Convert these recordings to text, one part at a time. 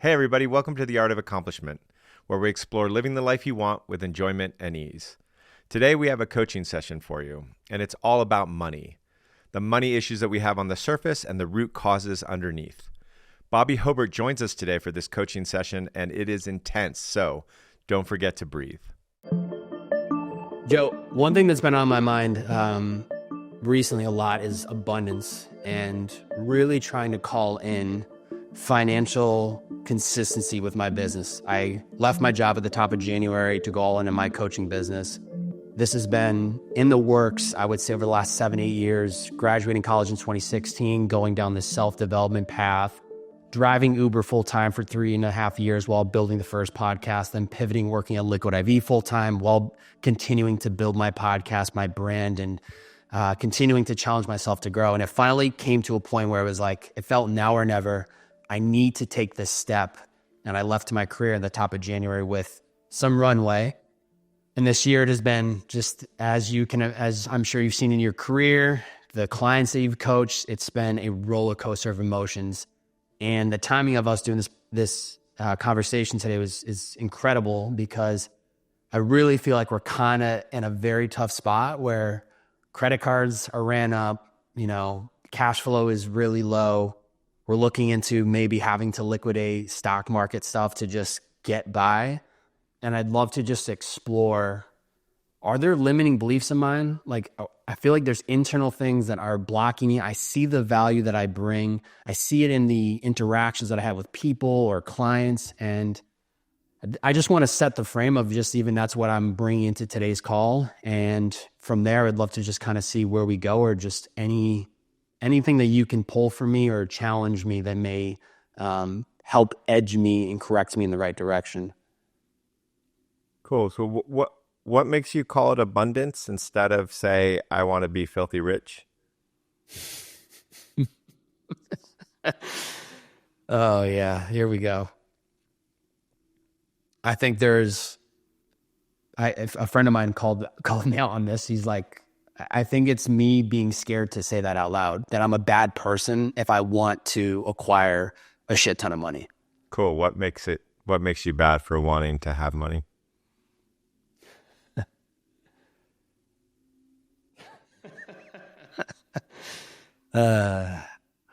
Hey everybody, welcome to The Art of Accomplishment, where we explore living the life you want with enjoyment and ease. Today we have a coaching session for you, and it's all about money. The money issues that we have on the surface and the root causes underneath. Bobby Hobert joins us today for this coaching session, and it is intense, so don't forget to breathe. Joe, one thing that's been on my mind recently a lot is abundance and really trying to call in financial consistency with my business. I left my job at the top of January to go all into my coaching business. This has been in the works, I would say, over the last 7-8 years, graduating college in 2016, going down this self-development path, driving Uber full-time for 3.5 years while building the first podcast, then pivoting, working at Liquid IV full-time while continuing to build my podcast, my brand, and continuing to challenge myself to grow. And it finally came to a point where it was like, it felt now or never. I need to take this step. And I left my career at the top of January with some runway. And this year it has been just as I'm sure you've seen in your career, the clients that you've coached, it's been a roller coaster of emotions. And the timing of us doing this conversation today is incredible because I really feel like we're kind of in a very tough spot where credit cards are ran up, cash flow is really low. We're looking into maybe having to liquidate stock market stuff to just get by. And I'd love to just explore, are there limiting beliefs of mine? Like, I feel like there's internal things that are blocking me. I see the value that I bring. I see it in the interactions that I have with people or clients. And I just want to set the frame of just even that's what I'm bringing into today's call. And from there, I'd love to just kind of see where we go, or just anything that you can pull for me or challenge me that may help edge me and correct me in the right direction. Cool. So what makes you call it abundance instead of, say, I want to be filthy rich? Oh, yeah. Here we go. I think there's a friend of mine called me out on this. He's like, I think it's me being scared to say that out loud, that I'm a bad person if I want to acquire a shit ton of money. Cool. What makes you bad for wanting to have money?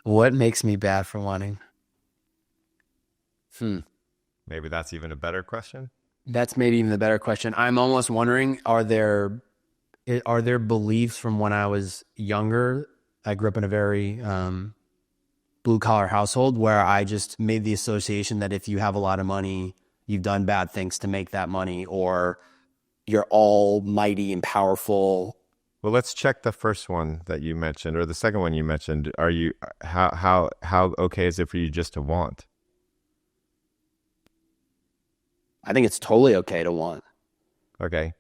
What makes me bad for wanting? Maybe that's even a better question. That's maybe even the better question. I'm almost wondering, are there beliefs from when I was younger? I grew up in a very blue collar household where I just made the association that if you have a lot of money, you've done bad things to make that money, or you're almighty and powerful. Well, let's check the first one that you mentioned, or the second one you mentioned. How okay is it for you just to want? I think it's totally okay to want. Okay.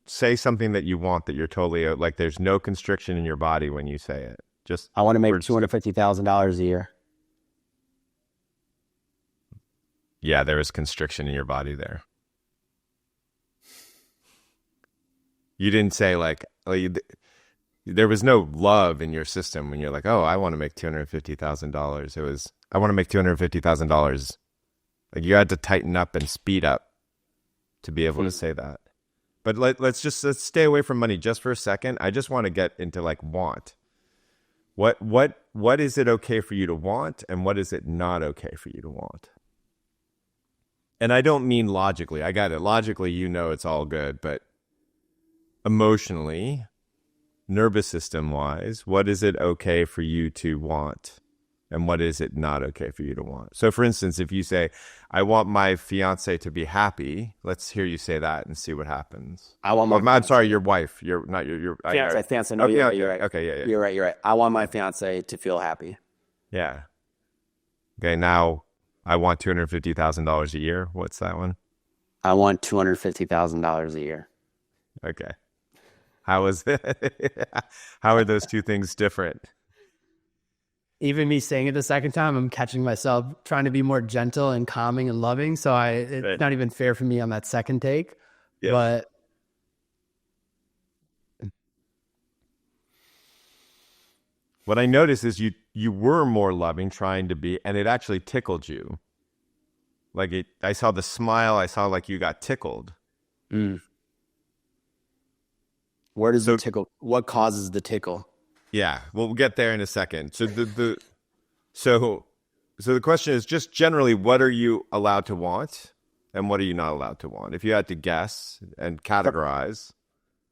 Say something that you want that you're totally, like, there's no constriction in your body when you say it. Just, I want to make $250,000 a year. Yeah, there is constriction in your body there. You didn't say there was no love in your system when you're like, oh, I want to make $250,000. It was, I want to make $250,000. Like, you had to tighten up and speed up to be able to say that. But let's stay away from money just for a second. I just want to get into want. What is it okay for you to want, and what is it not okay for you to want? And I don't mean logically. I got it. Logically, it's all good, but emotionally, nervous system wise, what is it okay for you to want? And what is it not okay for you to want? So, for instance, if you say, I want my fiance to be happy, let's hear you say that and see what happens. I'm sorry, your wife. You're not your fiance. No, okay, you're right. Okay, yeah. You're right. I want my fiance to feel happy. Yeah. Okay, now I want $250,000 a year. What's that one? I want $250,000 a year. Okay. How is it? How are those two things different? Even me saying it the second time, I'm catching myself trying to be more gentle and calming and loving. So it's not even fair for me on that second take. Yep. But what I noticed is you were more loving, trying to be, and it actually tickled you. Like I saw the smile. I saw like you got tickled. Mm. Where does the So tickle? What causes the tickle? yeah, we'll get there in a second. So so so the question is just generally, what are you allowed to want, and what are you not allowed to want? If you had to guess and categorize,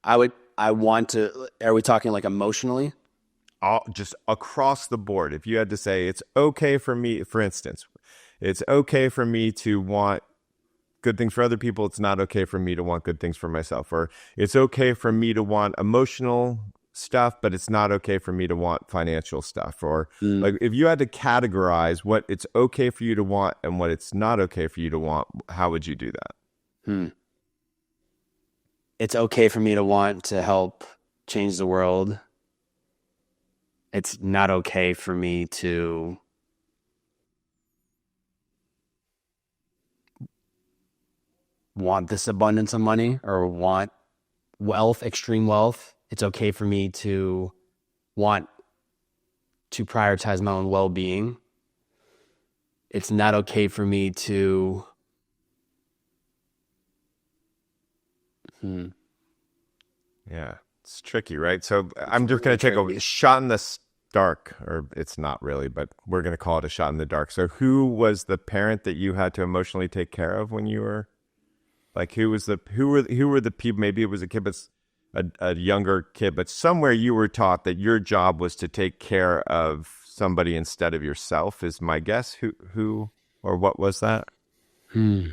I want to. Are we talking like emotionally? just across the board, if you had to say it's okay for me, for instance, it's okay for me to want good things for other people, it's not okay for me to want good things for myself, or it's okay for me to want emotional stuff, but it's not okay for me to want financial stuff, or Mm. like if you had to categorize what it's okay for you to want and what it's not okay for you to want, how would you do that? Hmm. It's okay for me to want to help change the world. It's not okay for me to want this abundance of money or want wealth, extreme wealth. It's okay for me to want to prioritize my own well-being. It's not okay for me to hmm, Yeah, it's tricky, right? So it's I'm just going really to take a tricky. shot in the dark, or it's not really, but we're going to call it a shot in the dark. So who was the parent that you had to emotionally take care of when you were like, who were the people? Maybe it was a kid, but a younger kid, but somewhere you were taught that your job was to take care of somebody instead of yourself, is my guess. Who or what was that? Hmm.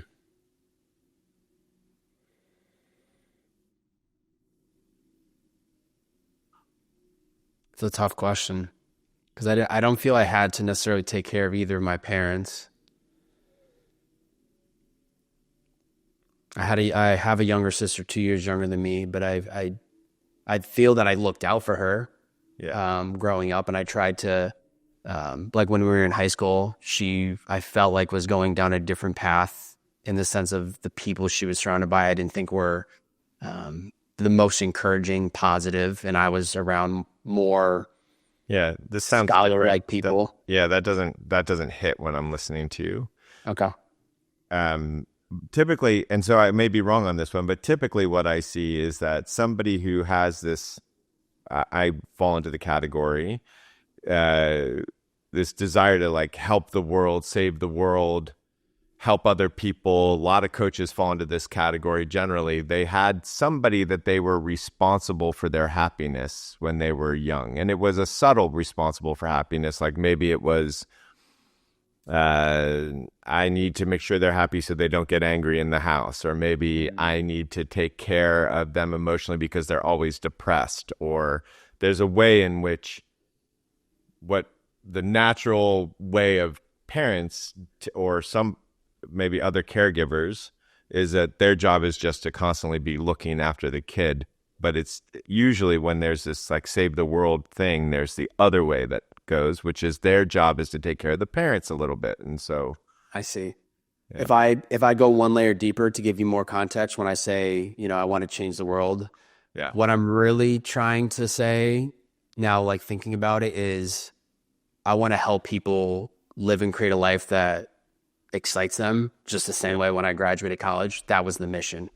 It's a tough question because I don't feel I had to necessarily take care of either of my parents. I have a younger sister, 2 years younger than me, but I feel that I looked out for her Yeah. growing up, and I tried to like when we were in high school, I felt like was going down a different path in the sense of the people she was surrounded by. I didn't think were the most encouraging, positive, and I was around more Yeah, this sounds scholar different. like people. Yeah, that doesn't hit when I'm listening to you. Okay. Um, typically, and so I may be wrong on this one, but typically what I see is that somebody who has this, I fall into the category, uh, this desire to like help the world, save the world, help other people. A lot of coaches fall into this category. Generally, they had somebody that they were responsible for their happiness when they were young, and it was a subtle responsible for happiness. Like maybe it was, I need to make sure they're happy so they don't get angry in the house, or maybe I need to take care of them emotionally because they're always depressed, or there's a way in which what the natural way of parents or some maybe other caregivers is that their job is just to constantly be looking after the kid. But it's usually when there's this like save the world thing, there's the other way that goes, which is their job is to take care of the parents a little bit. And so, I see. yeah, If I go one layer deeper to give you more context, when I say, I want to change the world, yeah, what I'm really trying to say now, like thinking about it, is I want to help people live and create a life that excites them just the same way when I graduated college. That was the mission.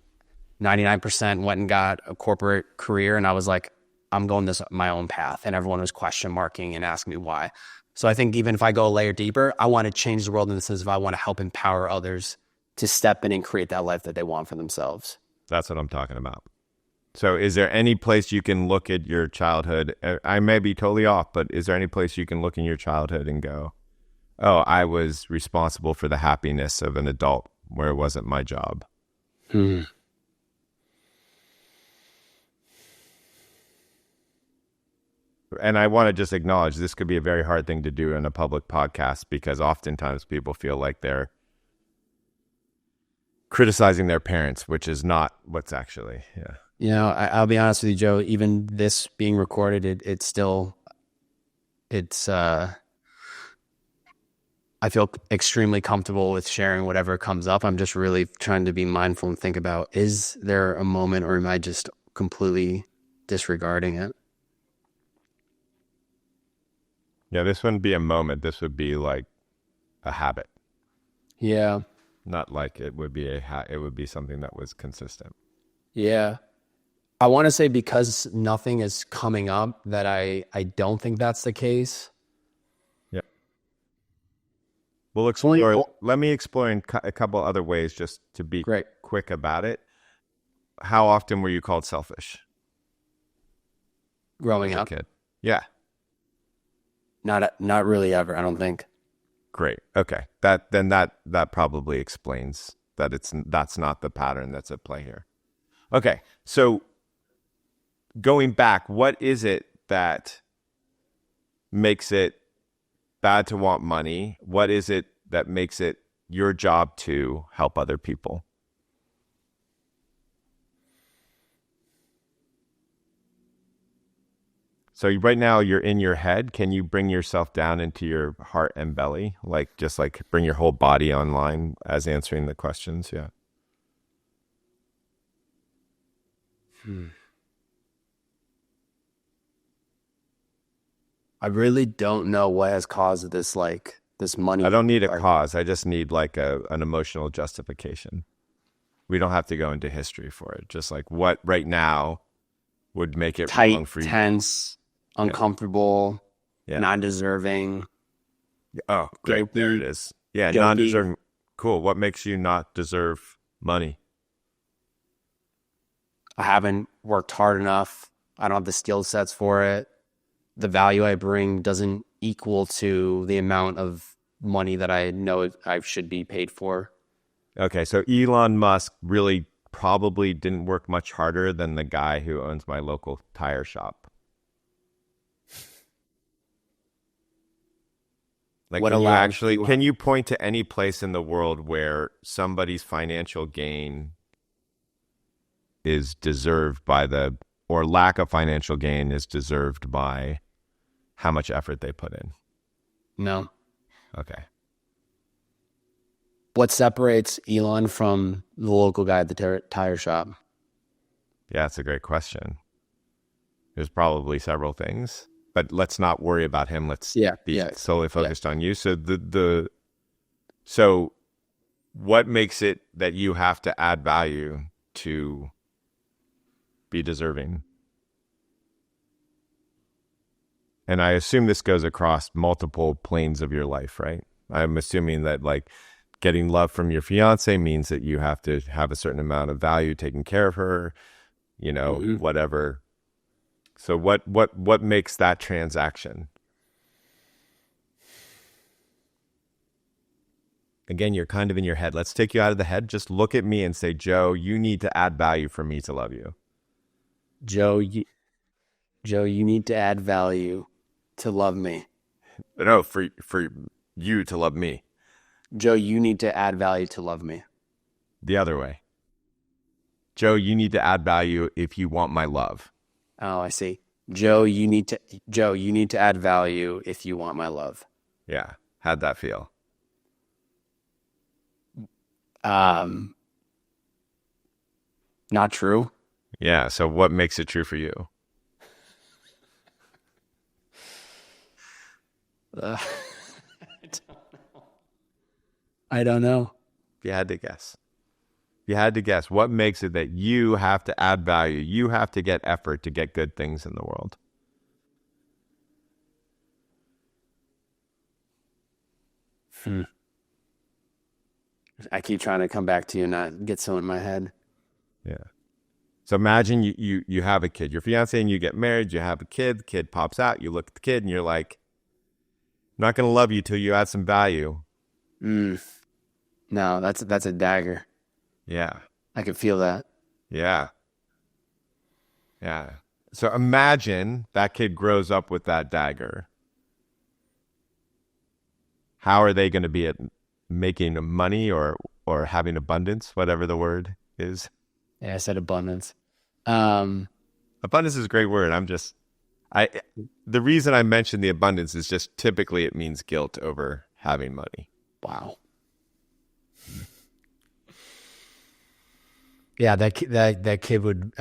99% went and got a corporate career, and I was like, I'm going this my own path. And everyone was question marking and asking me why. So I think even if I go a layer deeper, I want to change the world in the sense of I want to help empower others to step in and create that life that they want for themselves. that's what I'm talking about. So, is there any place you can look at your childhood? I may be totally off, but is there any place you can look in your childhood and go, oh, I was responsible for the happiness of an adult where it wasn't my job? Hmm. And I want to just acknowledge this could be a very hard thing to do in a public podcast because oftentimes people feel like they're criticizing their parents, which is not what's actually, yeah. I'll be honest with you, Joe, even this being recorded, it's, I feel extremely comfortable with sharing whatever comes up. I'm just really trying to be mindful and think about, is there a moment or am I just completely disregarding it? Yeah, this wouldn't be a moment. This would be like a habit. Yeah. Not like it would be it would be something that was consistent. Yeah. I want to say because nothing is coming up that I don't think that's the case. Yeah. We'll Only explore. Let me explore in a couple other ways just to be great quick about it. How often were you called selfish growing as a up. kid? Yeah. Not really ever, I don't think. Great. Okay. That probably explains that that's not the pattern that's at play here. Okay. So going back, what is it that makes it bad to want money? What is it that makes it your job to help other people? So right now you're in your head. Can you bring yourself down into your heart and belly? Like just like bring your whole body online as answering the questions. Yeah. Hmm. I really don't know what has caused this this I money. don't need a cause. I just need like an emotional justification. We don't have to go into history for it. Just like what right now would make it Tight, wrong for you. tense, Yeah. uncomfortable, Yeah. not deserving, Oh, great. There it guilty, is. Yeah. guilty. Non-deserving. Cool. What makes you not deserve money? I haven't worked hard enough. I don't have the skill sets for it. The value I bring doesn't equal to the amount of money that I know I should be paid for. Okay. So Elon Musk really probably didn't work much harder than the guy who owns my local tire shop. Like, What allows you? can you point to any place in the world where somebody's financial gain is deserved by or lack of financial gain is deserved by how much effort they put in? No. Okay. What separates Elon from the local guy at the tire shop? Yeah, that's a great question. There's probably several things, but let's not worry about him. Let's Yeah, be yeah, solely yeah. focused on you. So so what makes it that you have to add value to be deserving? And I assume this goes across multiple planes of your life, right? I'm assuming that like getting love from your fiance means that you have to have a certain amount of value taking care of her, Hmm. whatever. So what makes that transaction? Again, you're kind of in your head. Let's take you out of the head. Just look at me and say, Joe, you need to add value for me to love you. Joe, Joe, you need to add value to love me. No, for you to love me. Joe, you need to add value to love me. The other way. Joe, you need to add value if you want my love. Oh, I see. Joe, you need to add value if you want my love. Yeah. How'd that feel? Um, Not true. Yeah. So what makes it true for you? Uh, I don't know. If you had to guess. If you had to guess, what makes it that you have to add value? You have to get effort to get good things in the world. Hmm. I keep trying to come back to you and not get so in my head. Yeah. So imagine you have a kid, your fiance, and you get married, you have a kid, the kid pops out, you look at the kid and you're like, I'm not going to love you till you add some value. Mm. No, that's a dagger. Yeah. I can feel that. Yeah. Yeah. So imagine that kid grows up with that dagger. How are they going to be at making money or having abundance, whatever the word is? Yeah, I said abundance. Um, Abundance is a great word. I the reason I mentioned the abundance is just typically it means guilt over having money. wow. Yeah, that kid would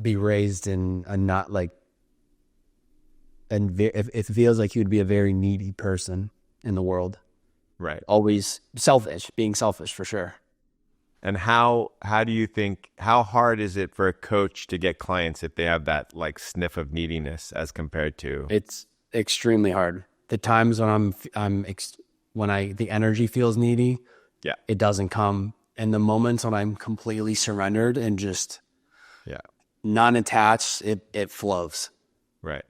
be raised in a not like, and it feels like he would be a very needy person in the world. Right. Always selfish, being selfish for sure. And how do you think, how hard is it for a coach to get clients if they have that like sniff of neediness as compared to? It's extremely hard. The times when the energy feels needy, Yeah. it doesn't come. And the moments when I'm completely surrendered and just Yeah. non-attached, it flows. Right.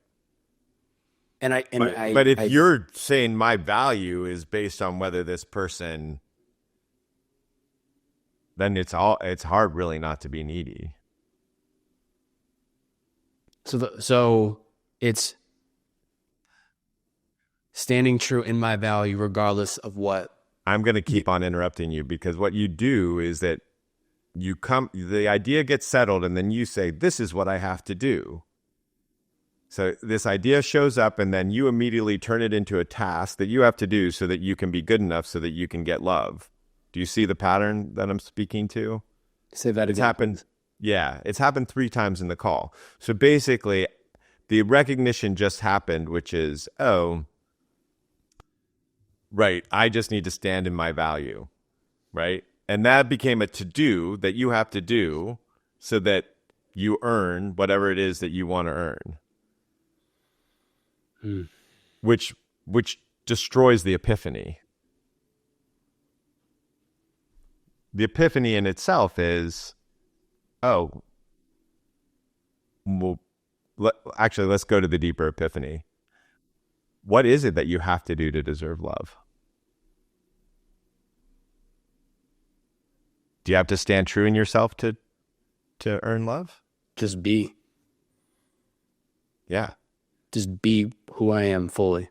But if I you're saying my value is based on whether this person, then it's hard really not to be needy. so it's standing true in my value regardless of what. I'm going to keep on interrupting you because what you do is that the idea gets settled and then you say, this is what I have to do. So this idea shows up and then you immediately turn it into a task that you have to do so that you can be good enough so that you can get love. Do you see the pattern that I'm speaking to? Say that It's again. happened. Yeah, it's happened 3 times in the call. So basically, the recognition just happened, which is, oh, right, I just need to stand in my value, right? And that became a to-do that you have to do so that you earn whatever it is that you want to earn. Which destroys the epiphany. The epiphany in itself is, oh, well, actually, let's go to the deeper epiphany. What is it that you have to do to deserve love? Do you have to stand true in yourself to earn love? Just be. Yeah. Just be who I am fully.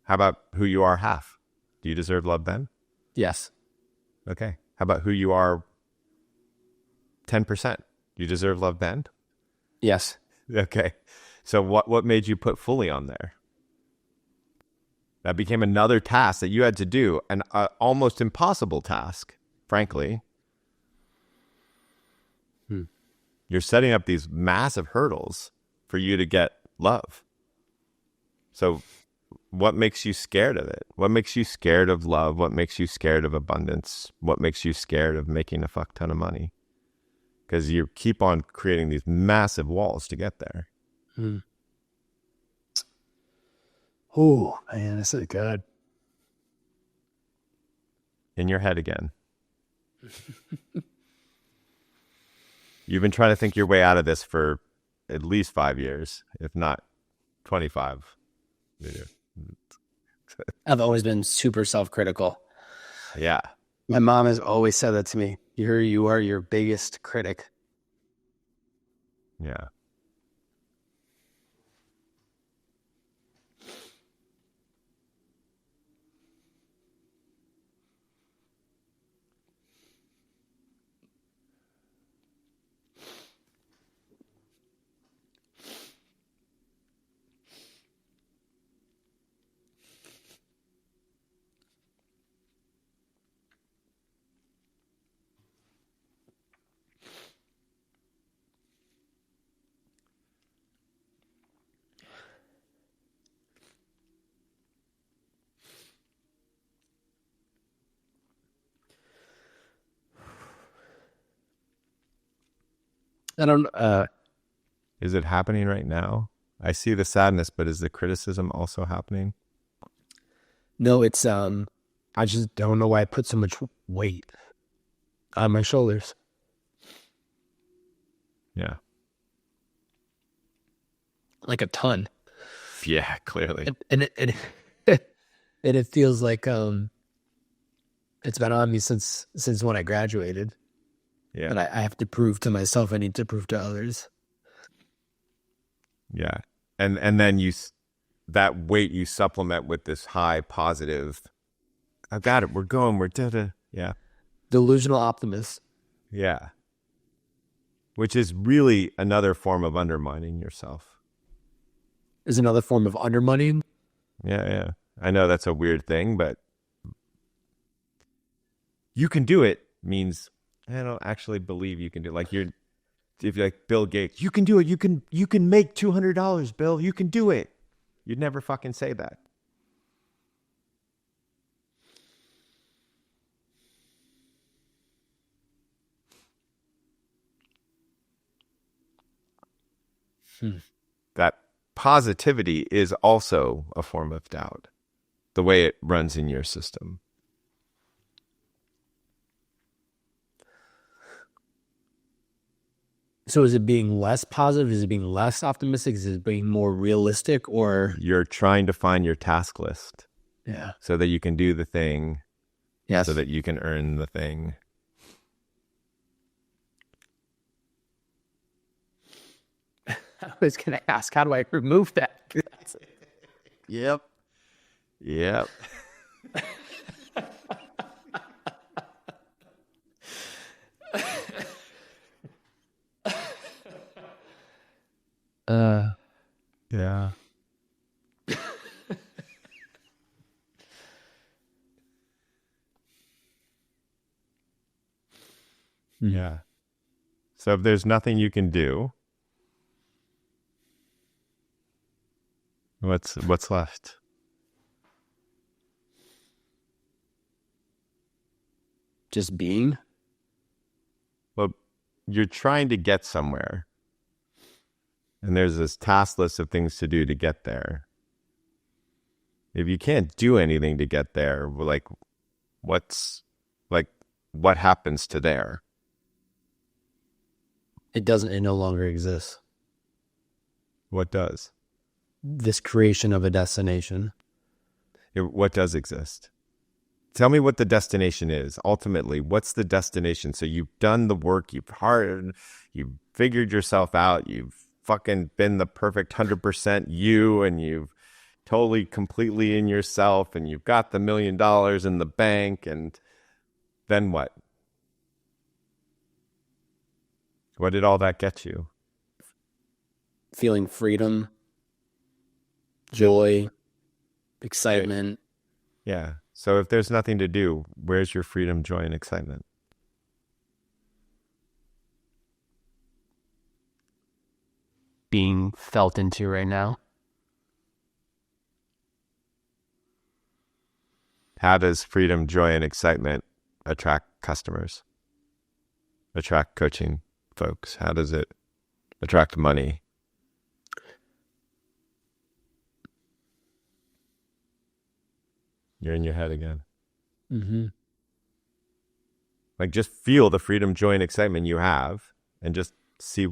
How about who you are half? Do you deserve love then? Yes. Okay. How about who you are 10%? Do you deserve love then? Yes. Okay. So what made you put fully on there? That became another task that you had to do, an almost impossible task, frankly. You're setting up these massive hurdles for you to get love. So what makes you scared of it? What makes you scared of love? What makes you scared of abundance? What makes you scared of making a fuck ton of money? Because you keep on creating these massive walls to get there. Oh, man, this is good. In your head again. You've been trying to think your way out of this for at least 5 years, if not 25. I've always been super self-critical. Yeah. My mom has always said that to me. You are your biggest critic. Yeah. I don't. Is it happening right now? I see the sadness, but is the criticism also happening? No, it's I just don't know why I put so much weight on my shoulders. Yeah. Like a ton. Yeah, clearly. And it feels like it's been on me since when I graduated. Yeah. But I have to prove to myself. I need to prove to others. Yeah. And then that weight you supplement with this high positive, I've got it. We're going. We're da-da. Yeah. Delusional optimist. Yeah. Which is really another form of undermining yourself. Is another form of undermining. Yeah, yeah. I know that's a weird thing, but you can do it means I don't actually believe you can do it. Like if you're like Bill Gates, you can do it. You can make $200, Bill. You can do it. You'd never fucking say that. Hmm. That positivity is also a form of doubt, the way it runs in your system. So is it being less positive? Is it being less optimistic? Is it being more realistic? Or You're trying to find your task list yeah, so that you can do the thing, so yes. that you can earn the thing. I was going to ask, how do I remove that? Yep. Yep. Uh, Yeah. Yeah. So if there's nothing you can do, what's left? just being. Well, you're trying to get somewhere, and there's this task list of things to do to get there. If you can't do anything to get there, like what's like what happens to there? It doesn't, it no longer exists. What does? This creation of a destination. What does exist? Tell me what the destination is. Ultimately, what's the destination? So you've done the work, you've figured yourself out, you've fucking been the perfect 100% you, and you've totally completely in yourself, and you've got the $1 million in the bank, and then what? What did all that get you? Feeling freedom, joy, excitement. Yeah. So if there's nothing to do, where's your freedom, joy, and excitement? Being felt into right now. How does freedom, joy, and excitement attract customers, attract coaching folks? How does it attract money? You're in your head again. Mm-hmm. Like, just feel the freedom, joy, and excitement you have, and just see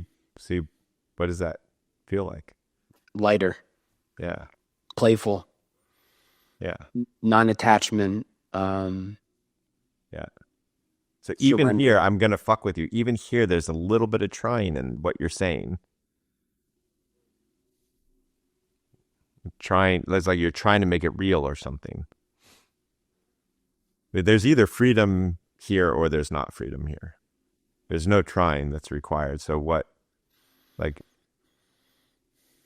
what does that feel like? Lighter, Yeah. playful, Yeah. non-attachment, Yeah. So even surrender. here, I'm going to fuck with you. Even here, there's a little bit of trying in what you're saying. Trying, it's like you're trying to make it real or something. There's either freedom here or there's not freedom here. There's no trying that's required. So what, like,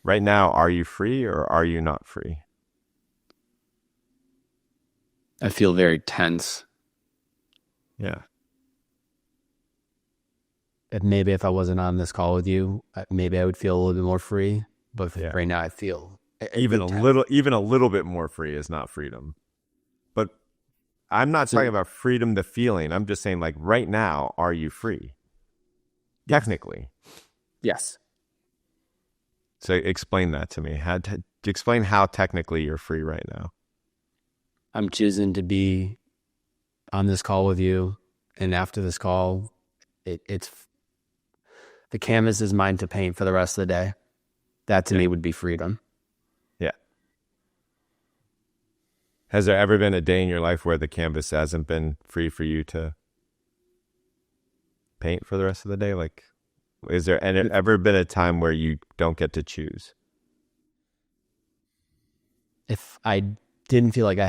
right now, are you free or are you not free? I feel very tense. Yeah. Maybe if I wasn't on this call with you, maybe I would feel a little bit more free. But Yeah. right now, I feel Even a little bit more free is not freedom. But I'm not talking about freedom to feeling. I'm just saying, like, right now, are you free? Technically. Yes. So explain that to me. Explain how technically you're free right now. I'm choosing to be on this call with you, and after this call, it's the canvas is mine to paint for the rest of the day. That to me would be freedom. Yeah. Has there ever been a day in your life where the canvas hasn't been free for you to paint for the rest of the day? Like, is there ever been a time where you don't get to choose? If I didn't feel like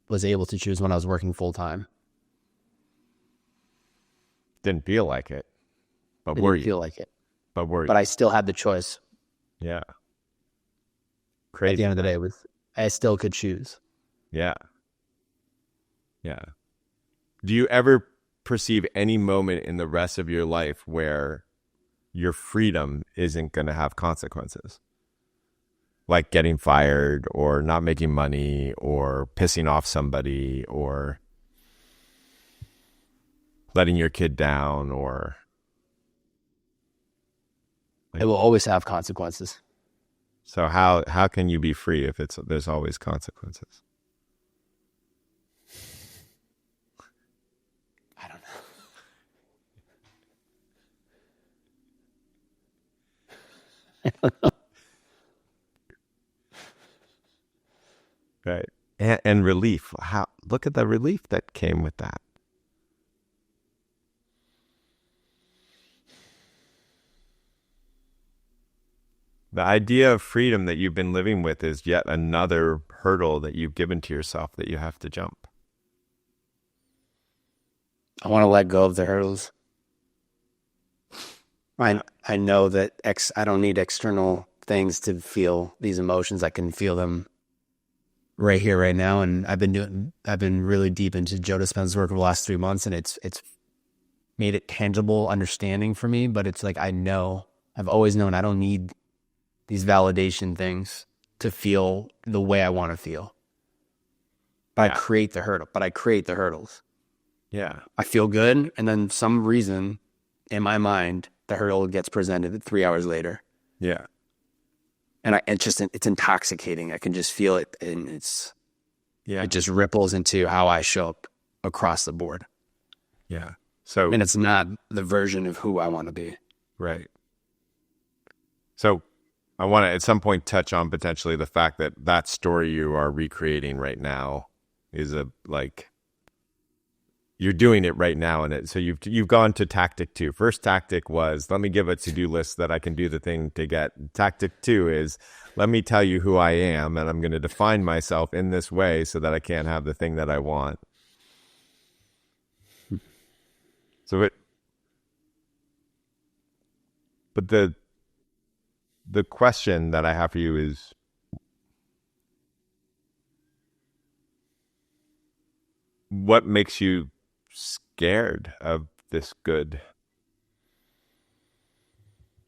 was able to choose when I was working full time. Didn't feel like it, but I were didn't you? feel like it. But were you? But I still had the choice. Yeah. At Crazy. the end of the day, I still could choose. Yeah. Yeah. Do you ever perceive any moment in the rest of your life where your freedom isn't going to have consequences? Like getting fired or not making money or pissing off somebody or letting your kid down or It will always have consequences. So how can you be free if there's always consequences? I don't know. Right. And relief. Look at the relief that came with that. The idea of freedom that you've been living with is yet another hurdle that you've given to yourself that you have to jump. I want to let go of the hurdles. I know that I don't need external things to feel these emotions. I can feel them right here, right now. And I've been really deep into Joe Dispenza's work over the last 3 months, and it's made it tangible understanding for me. But it's like, I've always known I don't need these validation things to feel the way I want to feel. But I create the hurdles. Yeah. I feel good, and then some reason in my mind, the hurdle gets presented 3 hours later. Yeah. And it's intoxicating. I can just feel it, and it just ripples into how I show up across the board. Yeah. So, and it's not the version of who I want to be. Right. So I want to at some point touch on potentially the fact that story you are recreating right now is you're doing it right now. And so you've gone to tactic 2. First tactic was, let me give a to-do list that I can do the thing to get. Tactic 2 is, let me tell you who I am, and I'm going to define myself in this way so that I can't have the thing that I want. But the question that I have for you is, what makes you scared of this good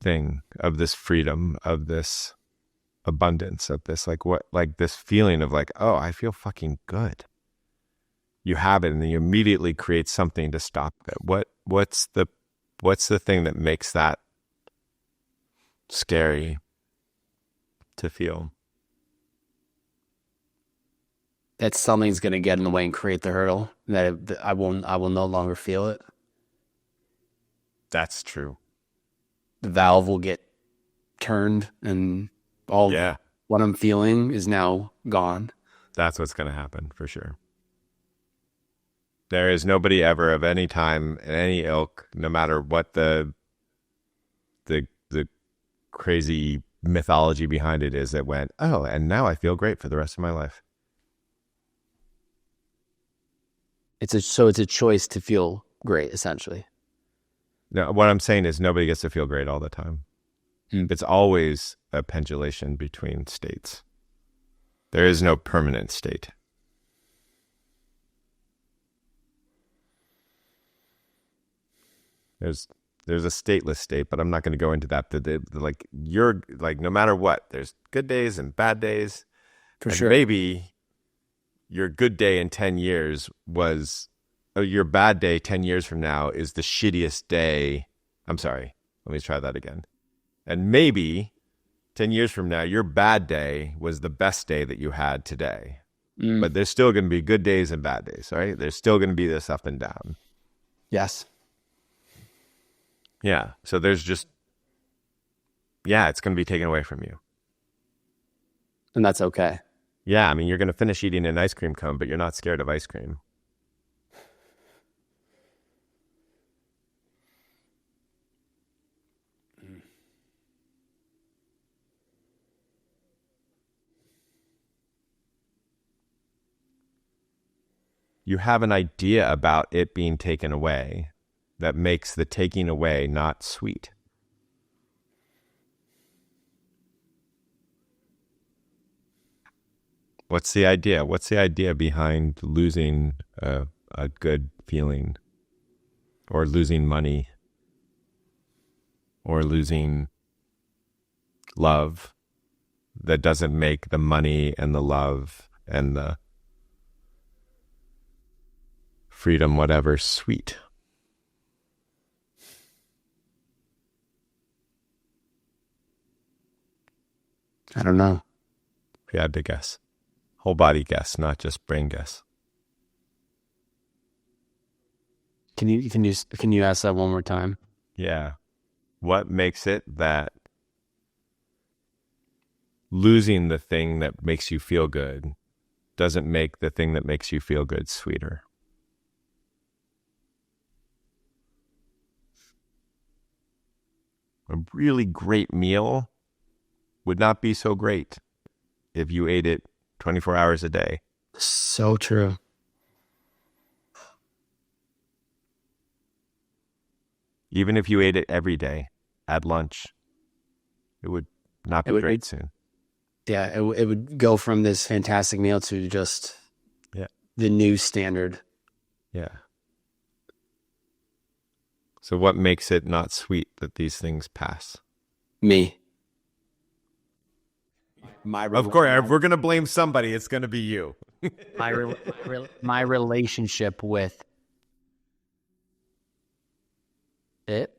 thing, of this freedom, of this abundance, of this this feeling of oh, I feel fucking good. You have it, and then you immediately create something to stop it. What's the thing that makes that scary to feel? That something's going to get in the way and create the hurdle. That I will no longer feel it. That's true. The valve will get turned, and all what I'm feeling is now gone. That's what's going to happen for sure. There is nobody ever of any time in any ilk, no matter what the crazy mythology behind it is, that went, oh, and now I feel great for the rest of my life. It's a choice to feel great, essentially. No, what I'm saying is nobody gets to feel great all the time. It's always a pendulation between states. There is no permanent state. There's a stateless state, but I'm not going to go into that. You're no matter what, there's good days and bad days. For sure. Maybe your good day in 10 years was, your bad day 10 years from now is the shittiest day. I'm sorry. Let me try that again. And maybe 10 years from now, your bad day was the best day that you had today. But there's still going to be good days and bad days, right? There's still going to be this up and down. Yes. Yeah. So there's just, it's going to be taken away from you. And that's okay. Yeah. I mean, you're going to finish eating an ice cream cone, but you're not scared of ice cream. You have an idea about it being taken away that makes the taking away not sweet. What's the idea? What's the idea behind losing a good feeling, or losing money, or losing love that doesn't make the money and the love and the freedom, whatever, sweet? I don't know. If you had to guess. Whole body guess, not just brain guess. Can you ask that one more time? Yeah. What makes it that losing the thing that makes you feel good doesn't make the thing that makes you feel good sweeter? A really great meal would not be so great if you ate it 24 hours a day. So true. Even if you ate it every day at lunch, it would not It be would, great soon. yeah, it would go from this fantastic meal to just Yeah. the new standard. Yeah. So what makes it not sweet that these things pass? Me. Of course, if we're going to blame somebody, it's going to be you. My relationship with it.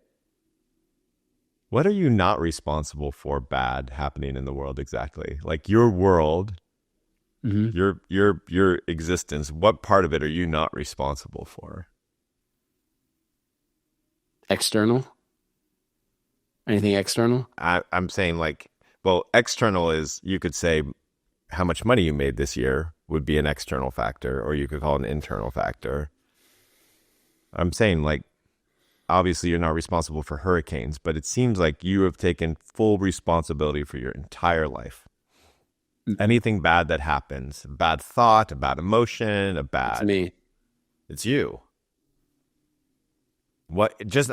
What are you not responsible for bad happening in the world exactly? Like your world, Mm-hmm. your existence, what part of it are you not responsible for? External? Anything external? I'm saying like, well, external is, you could say how much money you made this year would be an external factor, or you could call it an internal factor. I'm saying like, obviously you're not responsible for hurricanes, but it seems like you have taken full responsibility for your entire life. Anything bad that happens, a bad thought, a bad emotion, It's me. it's you.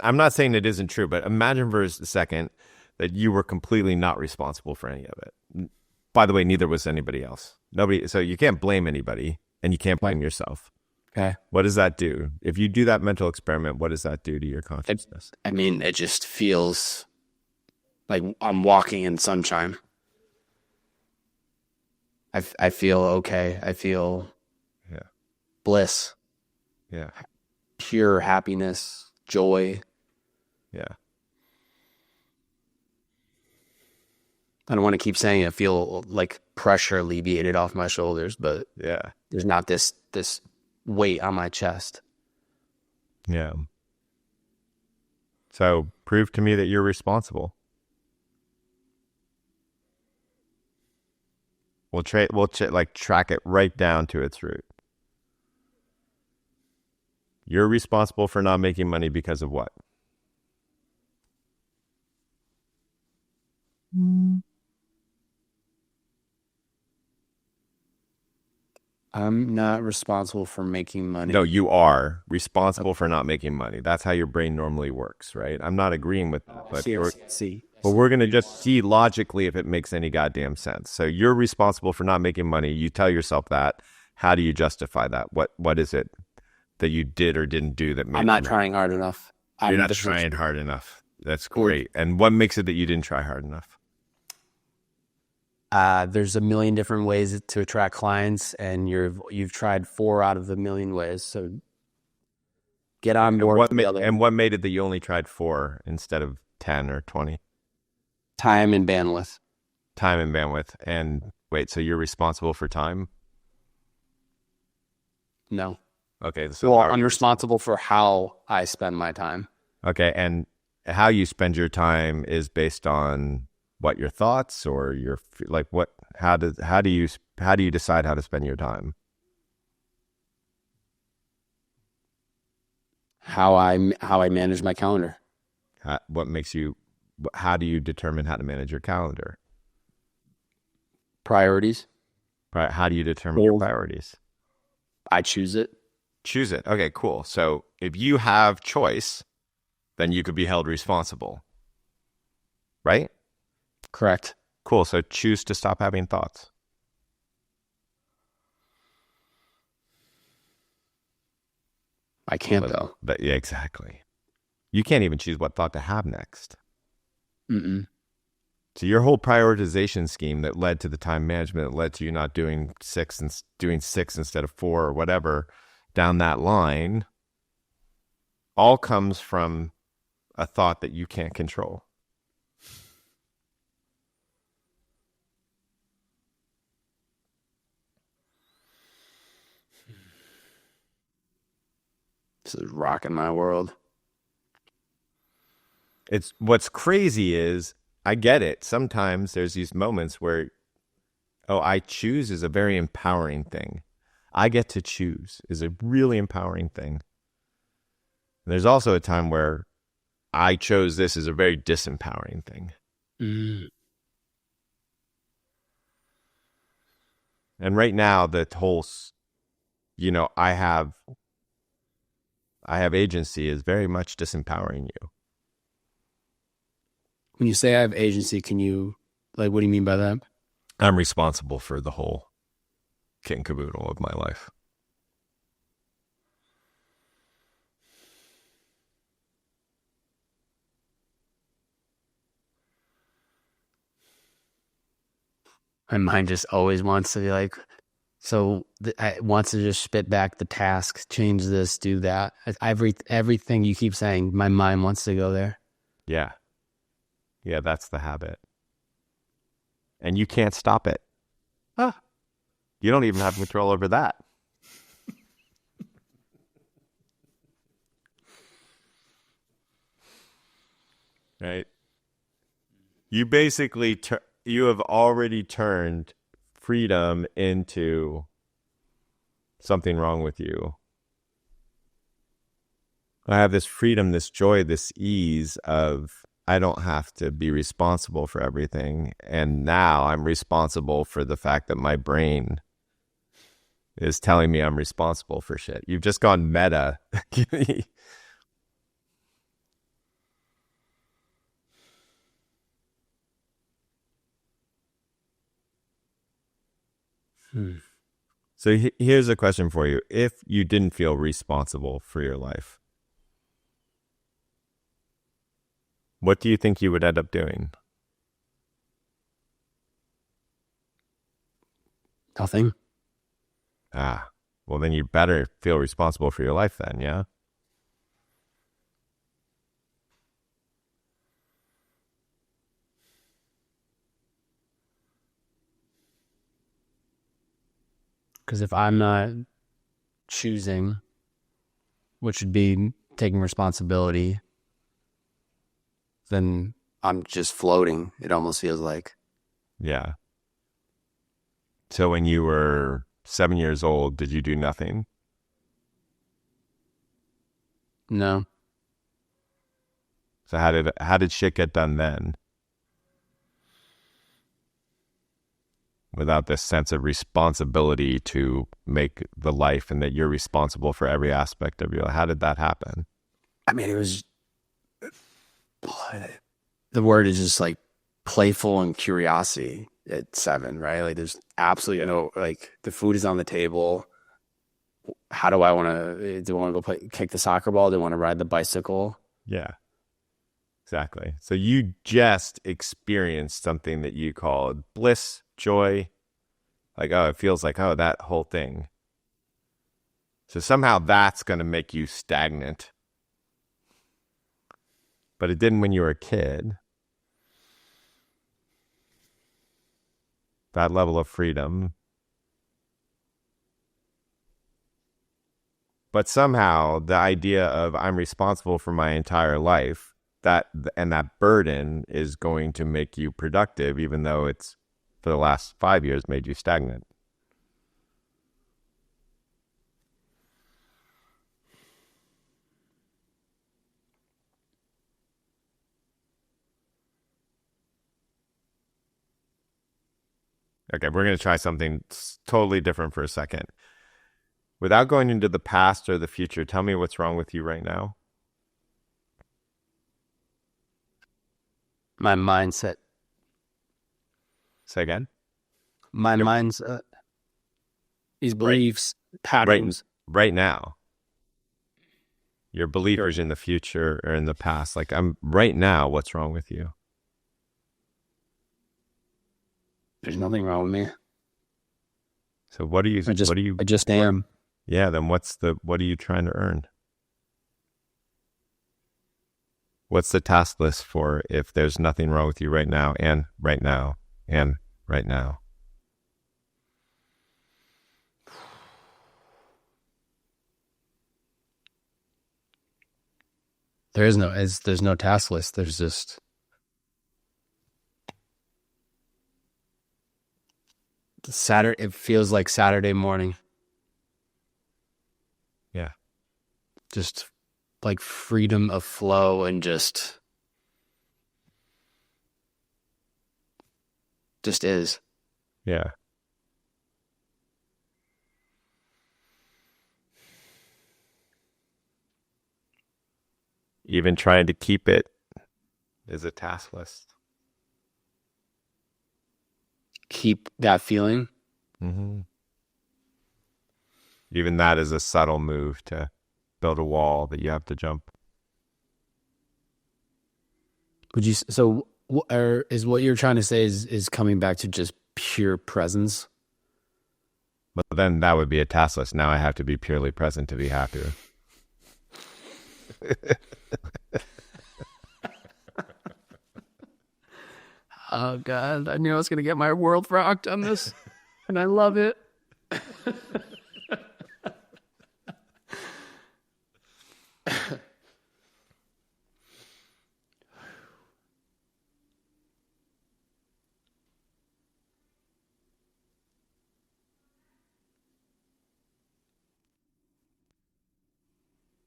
I'm not saying it isn't true, but imagine for a second that you were completely not responsible for any of it. By the way, neither was anybody else. Nobody, so you can't blame anybody and you can't blame yourself. Okay. What does that do? If you do that mental experiment, what does that do to your consciousness? It just feels like I'm walking in sunshine. I feel okay. I feel bliss, Yeah. pure happiness, joy. Yeah. I don't want to keep saying it. I feel like pressure alleviated off my shoulders, but Yeah. there's not this weight on my chest. Yeah. So prove to me that you're responsible. We'll track it right down to its root. You're responsible for not making money because of what? I'm not responsible for making money. No, you are responsible for not making money. That's how your brain normally works, right? I'm not agreeing with that, but we're going to just see logically if it makes any goddamn sense. So you're responsible for not making money. You tell yourself that. How do you justify that? What is it that you did or didn't do that made I'm not trying hard enough. You're not trying hard enough. That's great. And what makes it that you didn't try hard enough? There's a million different ways to attract clients, and you've tried 4 out of the million ways. So get on board with the other. And what made it that you only tried 4 instead of 10 or 20? Time and bandwidth. Time and bandwidth. And wait, so you're responsible for time? No. Okay. So well, I'm responsible for how I spend my time. Okay. And how you spend your time is based on what, your thoughts, or your, like, what, how do you decide how to spend your time? How I manage my calendar. How do you determine how to manage your calendar? Priorities. How do you determine your priorities? I choose it. Choose it. Okay, cool. So if you have choice, then you could be held responsible. Right? Correct. Cool. So choose to stop having thoughts. I can't, though. But yeah, exactly. You can't even choose what thought to have next. Mm-mm. So your whole prioritization scheme that led to the time management, that led to you not doing 6 and doing 6 instead of 4 or whatever down that line, all comes from a thought that you can't control. This is rocking my world. It's what's crazy is I get it. Sometimes there's these moments where, oh, I choose is a very empowering thing. I get to choose is a really empowering thing. There's also a time where I chose this is a very disempowering thing. Mm. And right now, the whole, I have agency is very much disempowering you. When you say I have agency, can you, like, what do you mean by that? I'm responsible for the whole kit and caboodle of my life. My mind just always wants to be like, so I wants to just spit back the tasks, change this, do that. Everything you keep saying, my mind wants to go there. Yeah. Yeah, that's the habit. And you can't stop it. Ah. You don't even have control over that. Right? You basically, you have already turned freedom into something wrong with you. I have this freedom, this joy, this ease of I don't have to be responsible for everything. And now I'm responsible for the fact that my brain is telling me I'm responsible for shit. You've just gone meta. So here's a question for you. If you didn't feel responsible for your life, what do you think you would end up doing? Nothing. Well, then you better feel responsible for your life then, yeah? Because if I'm not choosing, which would be taking responsibility, then I'm just floating. It almost feels like. Yeah. So when you were 7 years old, did you do nothing? No. So how did shit get done then? Without this sense of responsibility to make the life and that you're responsible for every aspect of your life. How did that happen? I mean, it was, the word is just like playful and curiosity at 7, right? Like there's absolutely no, like the food is on the table. How do I want to, do I want to go kick the soccer ball? Do I want to ride the bicycle? Yeah, exactly. So you just experienced something that you called bliss, joy. Like, oh, it feels like, oh, that whole thing. So somehow that's going to make you stagnant. But it didn't when you were a kid. That level of freedom. But somehow the idea of I'm responsible for my entire life, that burden is going to make you productive, even though it's for the last 5 years made you stagnant. Okay, we're going to try something totally different for a second. Without going into the past or the future, tell me what's wrong with you right now. My mindset. Say again. My Yep. mindset. These Right. beliefs, Right, patterns. right now. Your believers in the future or in the past. Like I'm right now. What's wrong with you? There's nothing wrong with me. So what are you? I just am. Yeah. Then what are you trying to earn? What's the task list for if there's nothing wrong with you right now and right now and right now? there's no task list. There's just Saturday. It feels like Saturday morning. Yeah. Just like freedom of flow and just is. Yeah. Even trying to keep it is a task list. Keep that feeling. Mm-hmm. Even that is a subtle move to build a wall that you have to jump. Would you so or is what you're trying to say is coming back to just pure presence? But then that would be a task list. Now I have to be purely present to be happier. Oh God, I knew I was gonna get my world rocked on this, and I love it.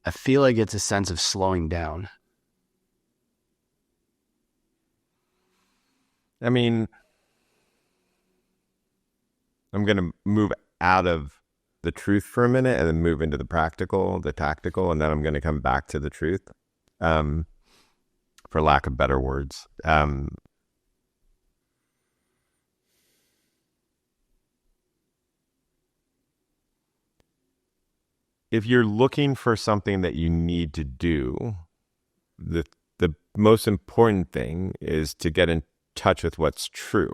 I feel like it's a sense of slowing down. I mean, I'm going to move out of the truth for a minute and then move into the practical, the tactical, and then I'm going to come back to the truth, um, for lack of better words. If you're looking for something that you need to do, the most important thing is to get in touch with what's true.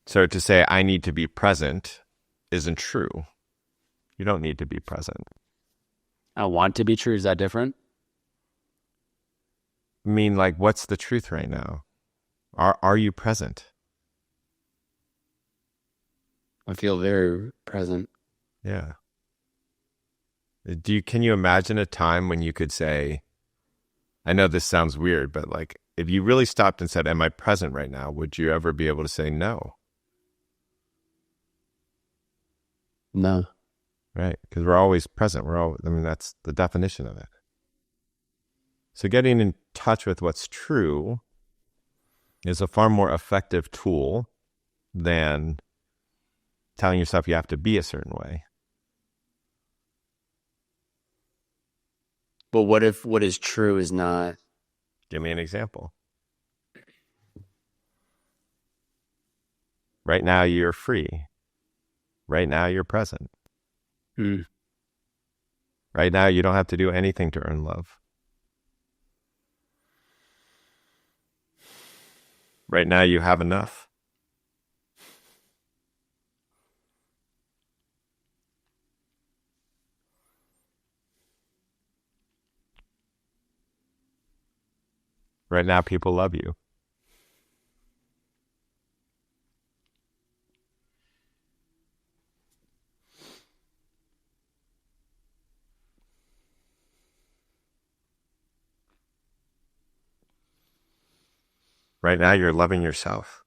So to say, I need to be present isn't true. You don't need to be present. I want to be true. Is that different? I mean, like, what's the truth right now? Are you present? I feel very present. Yeah. Can you imagine a time when you could say, I know this sounds weird, but like, if you really stopped and said, am I present right now? Would you ever be able to say no? No. Right? Because we're always present. I mean, that's the definition of it. So getting in touch with what's true is a far more effective tool than telling yourself you have to be a certain way. But what if what is true is not? Give me an example. Right now, you're free. Right now, you're present. Hmm. Right now, you don't have to do anything to earn love. Right now, you have enough. Right now, people love you. Right now, you're loving yourself.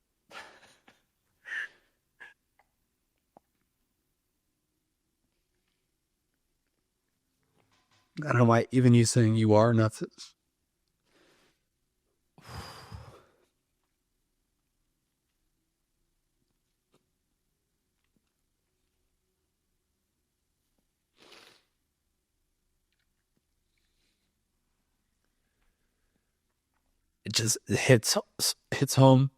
I don't know why even you saying you are enough. It just hits home.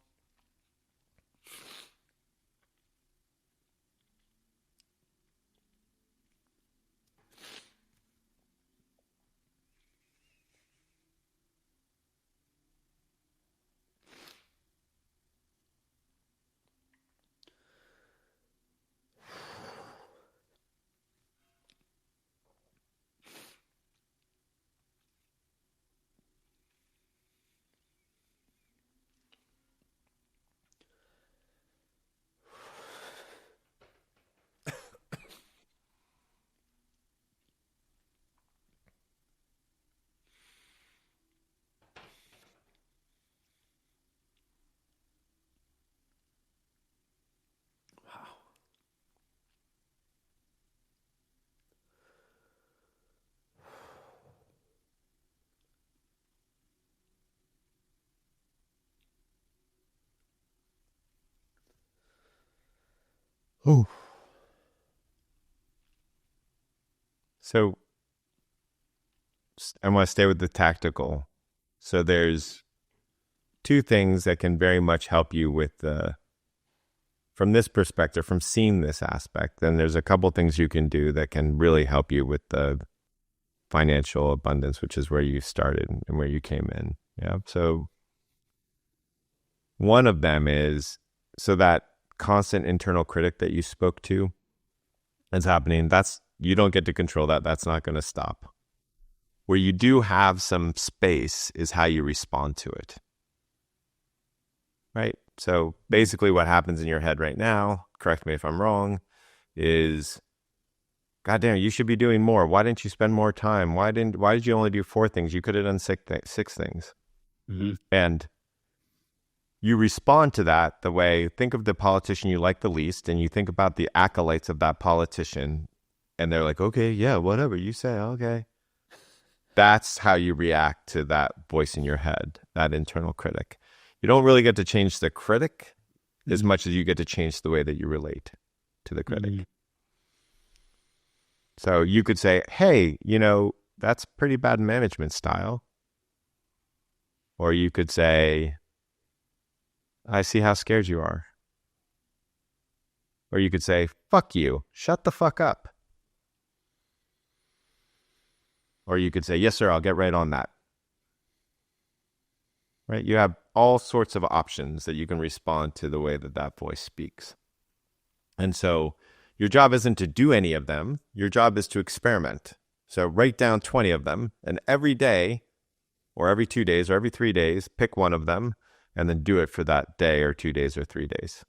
Ooh. So I want to stay with the tactical. So there's two things that can very much help you with from this perspective, from seeing this aspect. Then there's a couple things you can do that can really help you with the financial abundance, which is where you started and where you came in. Yeah. So one of them is, so that constant internal critic that you spoke to is happening. You don't get to control that. That's not going to stop. Where you do have some space is how you respond to it. Right? So basically what happens in your head right now, correct me if I'm wrong, is, God damn, you should be doing more. Why didn't you spend more time? Why did you only do 4 things? You could have done 6 things. Mm-hmm. And you respond to that the way, think of the politician you like the least, and you think about the acolytes of that politician, and they're like, okay, yeah, whatever you say, okay. That's how you react to that voice in your head, that internal critic. You don't really get to change the critic as much as you get to change the way that you relate to the critic. Mm-hmm. So you could say, hey, that's pretty bad management style. Or you could say, I see how scared you are. Or you could say, fuck you, shut the fuck up. Or you could say, yes, sir, I'll get right on that. Right? You have all sorts of options that you can respond to the way that that voice speaks. And so your job isn't to do any of them. Your job is to experiment. So write down 20 of them, and every day, or every 2 days, or every 3 days, pick one of them, and then do it for that day, or 2 days, or 3 days.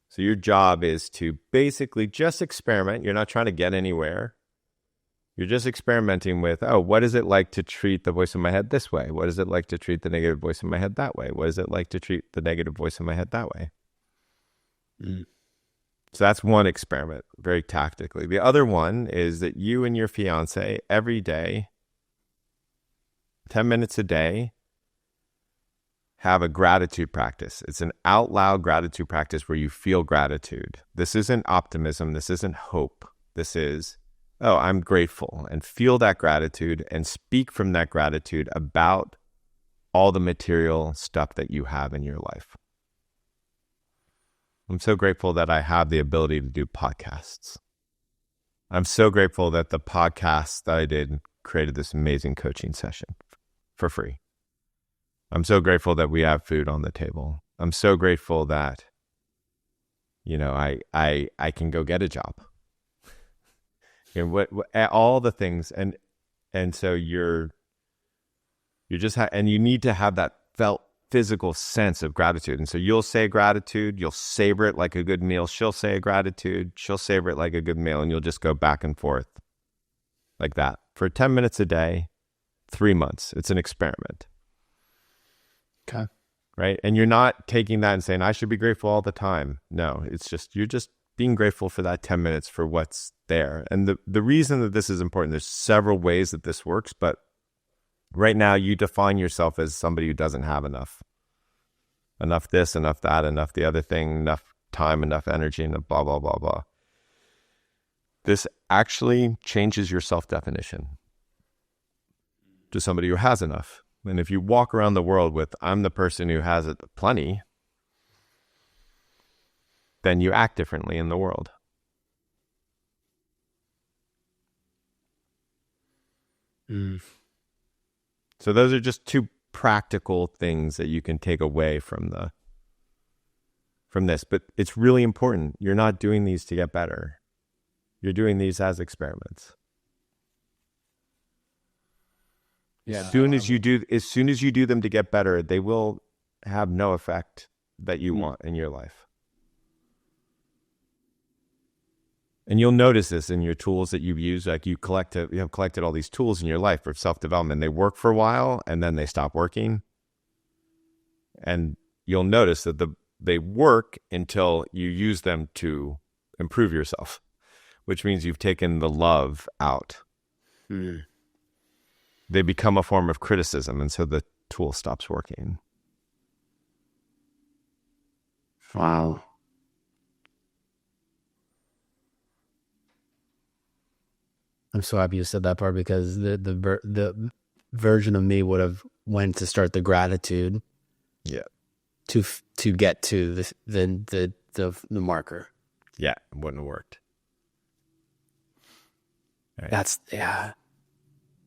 So your job is to basically just experiment. You're not trying to get anywhere. You're just experimenting with, what is it like to treat the voice in my head this way? What is it like to treat the negative voice in my head that way? What is it like to treat the negative voice in my head that way? Mm. So that's one experiment, very tactically. The other one is that you and your fiance, every day, 10 minutes a day, have a gratitude practice. It's an out loud gratitude practice where you feel gratitude. This isn't optimism. This isn't hope. This is, I'm grateful, and feel that gratitude and speak from that gratitude about all the material stuff that you have in your life. I'm so grateful that I have the ability to do podcasts. I'm so grateful that the podcast that I did created this amazing coaching session for free. I'm so grateful that we have food on the table. I'm so grateful that, I can go get a job. What all the things, and so you're just and you need to have that felt physical sense of gratitude. And so you'll say gratitude, you'll savor it like a good meal. She'll say a gratitude, she'll savor it like a good meal, and you'll just go back and forth like that for 10 minutes a day, 3 months. It's an experiment. Okay. Right? And you're not taking that and saying, I should be grateful all the time. No, it's just, you're just being grateful for that 10 minutes for what's there. And the reason that this is important, there's several ways that this works, but right now you define yourself as somebody who doesn't have enough. Enough this, enough that, enough the other thing, enough time, enough energy, and blah, blah, blah, blah. This actually changes your self-definition to somebody who has enough. And if you walk around the world with, I'm the person who has it plenty, then you act differently in the world. Mm. So those are just 2 practical things that you can take away from this. But it's really important. You're not doing these to get better. You're doing these as experiments. Yeah. As soon as you do them to get better, they will have no effect that you want in your life. And you'll notice this in your tools that you use. Like you have collected all these tools in your life for self-development. They work for a while and then they stop working. And you'll notice that they work until you use them to improve yourself, which means you've taken the love out. Mm. They become a form of criticism, and so the tool stops working. Wow. I'm so happy you said that part because the version of me would have went to start the gratitude Yeah. to get to the marker. Yeah. It wouldn't have worked. Right. That's yeah.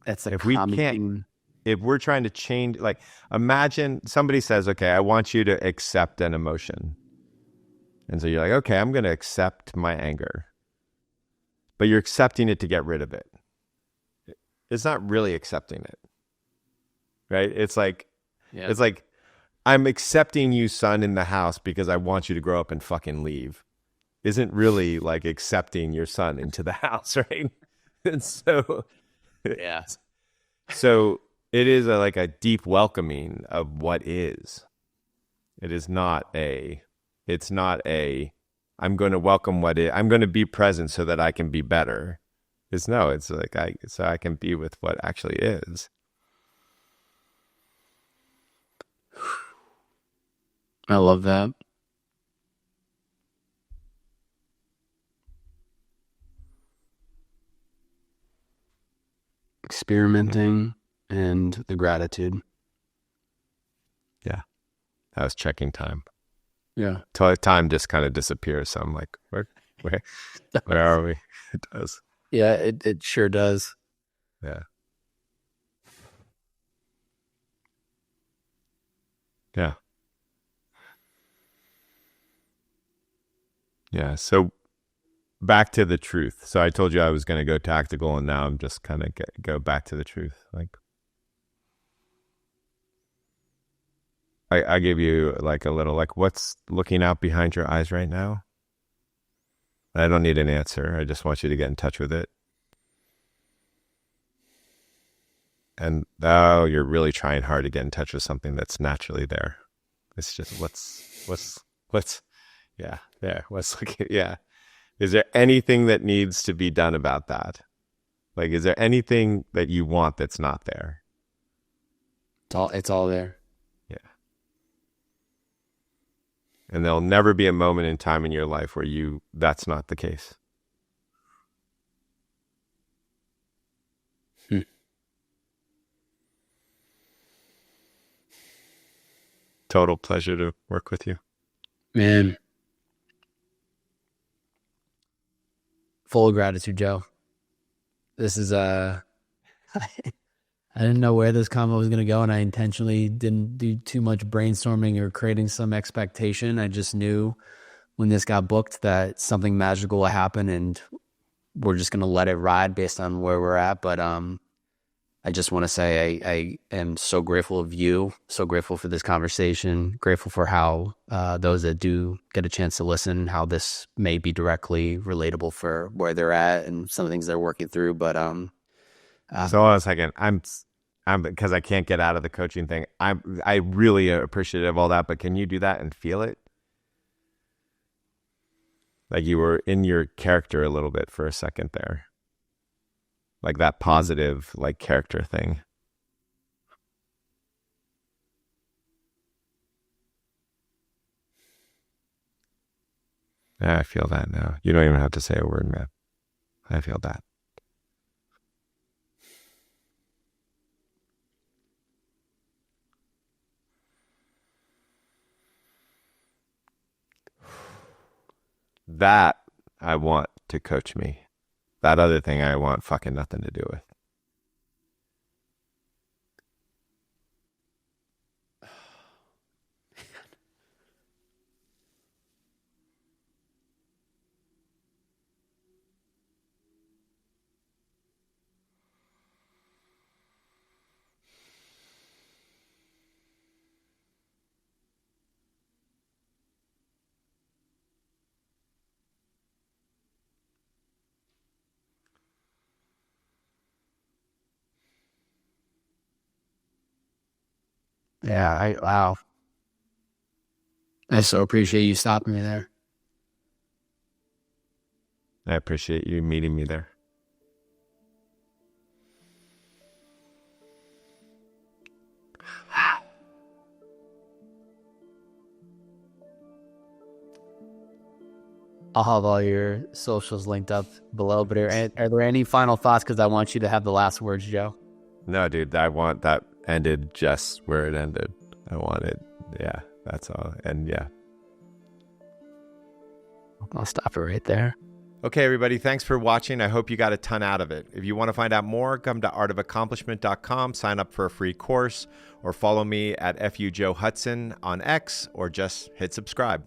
That's a If we common can't, theme. if we're trying to change, like, imagine somebody says, okay, I want you to accept an emotion. And so you're like, okay, I'm going to accept my anger, but you're accepting it to get rid of it. It's not really accepting it, right? Yeah. it's like, I'm accepting you, son, in the house because I want you to grow up and fucking leave. Isn't really like accepting your son into the house, right? And Yeah. so it is like a deep welcoming of what is. It is not a, it's not a, I'm going to welcome what is, I'm going to be present so that I can be better. It's no, it's like so I can be with what actually is. I love that. Experimenting and the gratitude. Yeah. I was checking time. Yeah. Time just kind of disappears. So I'm like, where, where are we? It does. Yeah, it sure does. Yeah. Yeah. Yeah. So back to the truth. So I told you I was going to go tactical, and now I'm just kind of go back to the truth. Like, I gave you like a little, like, what's looking out behind your eyes right now? I don't need an answer. I just want you to get in touch with it. And oh, you're really trying hard to get in touch with something that's naturally there. It's just what's, yeah, there. What's looking, yeah. Is there anything that needs to be done about that? Like, is there anything that you want that's not there? It's all there. Yeah. And there'll never be a moment in time in your life where that's not the case. Hmm. Total pleasure to work with you. Man, full of gratitude, Joe. This is I didn't know where this combo was going to go, and I intentionally didn't do too much brainstorming or creating some expectation. I just knew when this got booked that something magical will happen, and we're just going to let it ride based on where we're at. But I just want to say I am so grateful of you, so grateful for this conversation, grateful for how those that do get a chance to listen, how this may be directly relatable for where they're at and some of the things they're working through. But So hold on a second. I'm because I can't get out of the coaching thing. I really appreciative of all that, but can you do that and feel it? Like you were in your character a little bit for a second there. Like that positive, like character thing. Yeah, I feel that now. You don't even have to say a word, man. I feel that. That I want to coach me. That other thing I want fucking nothing to do with. yeah, wow, I so appreciate you stopping me there. I appreciate you meeting me there. I'll have all your socials linked up below. But are there any final thoughts? Because I want you to have the last words, Joe. No, dude, I want that ended just where it ended. I want it. Yeah, that's all. And yeah. I'll stop it right there. Okay, everybody, thanks for watching. I hope you got a ton out of it. If you want to find out more, come to artofaccomplishment.com, sign up for a free course, or follow me at FU Joe Hudson on X, or just hit subscribe.